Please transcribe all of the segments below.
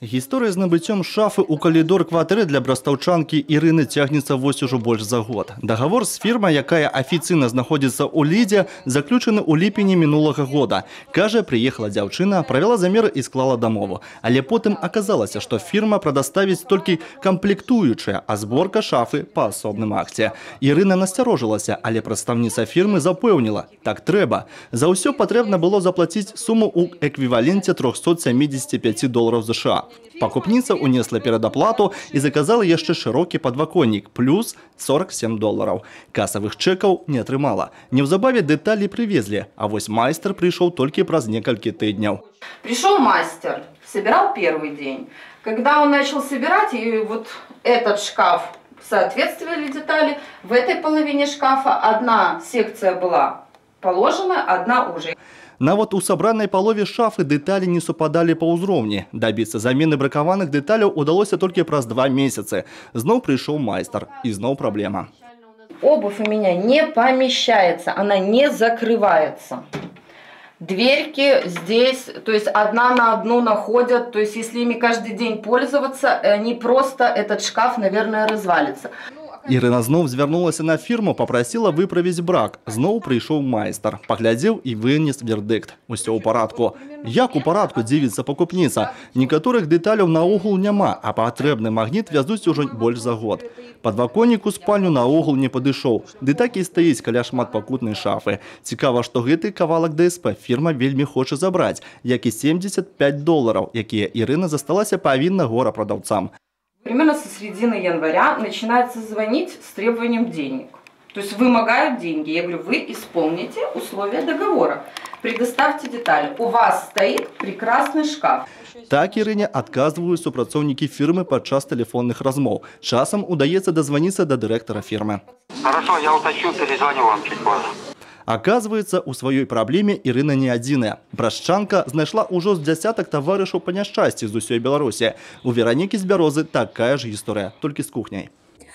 Гісторыя з набыццём шафы ў калідор кватэры для брастаўчанкі Ірыны цягнецца вось ужо больш за год. Дагавор з фірмай, якая афіцыйна знаходзіцца ў Лідзе, заключаны ў ліпені мінулага года. Кажа, прыехала дзяўчына, правяла замеры і склала дамову. Але потым аказалася, што фірма прадаставіць толькі камплектуючыя, а зборка шафы па асобным акце. Ірына насцярожылася, але прадстаўніца фірмы запэўніла: так трэба. За ўсё патрэбна было заплаціць суму ў эквіваленце $375 США. Пакупніца унесла перадаплату і заказала яшчэ шырокі падваконнік плюс $47. Касавых чэкаў не атрымала. Неўзабаве дэталі прывезлі, а вось майстар прыйшоў толькі праз некалькі тыдняў. Пришел мастер, собирал первый день. Когда он начал собирать, и вот этот шкаф соответствовали детали, в этой половине шкафа одна секция была положена, одна уже. Нават у сабранай палове шафы дэталі не супадалі па ўзроўні. Дабіцца замены бракаваных дэталяў удалося толькі праз 2 месяцы. Зноў прыйшоў майстар, і зноў праблема. Обувь у меня не помещается, она не закрывается. Дверьки здесь, то есть одна на одну находят, то есть если ими каждый день пользоваться, они просто, этот шкаф, наверное, развалится. Ірына зноў звярнулася на фірму, папрасіла выправіць брак. Зноў прыйшоў майстар, паглядзеў і вынес вердыкт. Усё ў парадку. Як у парадку, дзівіцца пакупніца? Некаторых дэталяў наогул няма, а патрэбны магніт вязуць ужо больш за год. Падваконнік у спальню наогул не падышоў. Ды так і стаіць каля шматпакутнай шафы. Цікава, што гэты кавалак ДСП фірма вельмі хоча забраць, як і $75, якія Ірына засталася павінна гора прадаўцам. Примерно со середины января начинается звонить с требованием денег. То есть вымогают деньги. Я говорю, вы исполните условия договора. Предоставьте детали. У вас стоит прекрасный шкаф. Так Ірыне адказваюць супрацоўнікі фірмы падчас тэлефонных размоў. Часам удаецца дазваніцца да дырэктара фірмы. Хорошо, я уточню, перезвоню вам чуть позже. Аказваецца, у сваёй праблеме Ірына не адзіная. Брашчанка знайшла ўжо з дзясятак таварышаў па няшчасці з усёй Беларусі. У Веранікі з Бярозы такая ж гісторыя, толькі з кухняй.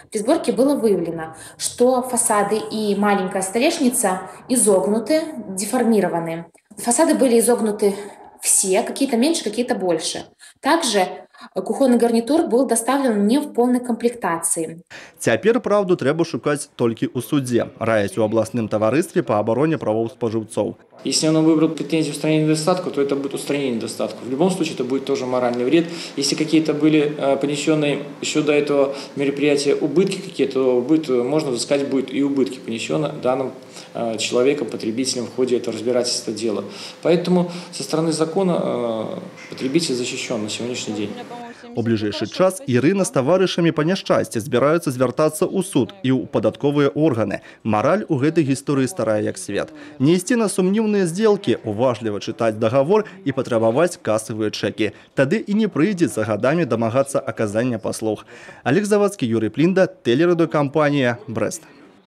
При сборке было выявлено, что фасады и маленькая столешница изогнуты, деформированы. Фасады были изогнуты все, какие-то меньше, какие-то больше. Также кухонный гарнитур был доставлен не в полной комплектации. Цяпер праўду трэба шукаць толькі ў судзе, раяць у абласным таварыстве па абароне правоў спажыўцоў. Если он выбрал претензию устранения недостатка, то это будет устранение недостатков. В любом случае это будет тоже моральный вред. Если какие-то были понесенные еще до этого мероприятия убытки какие-то, можно взыскать будет и убытки, понесенные данным человеком, потребителем в ходе этого разбирательства дела. Поэтому со стороны закона потребитель защищен на сегодняшний день. У бліжэйшы час Ірына з таварышамі па няшчасці збіраюцца звяртацца ў суд і ў падатковыя органы. Мараль у гэтай гісторыі старая як свет. Не ісці на сумнівныя здзелкі, уважліва чытаць дагавор і патрабаваць касавыя чэкі. Тады і не прыйдзецца гадамі дамагацца аказання паслуг. Олег Завадскі, Юрый Плінда, тэлерадыёкампанія «Брэст».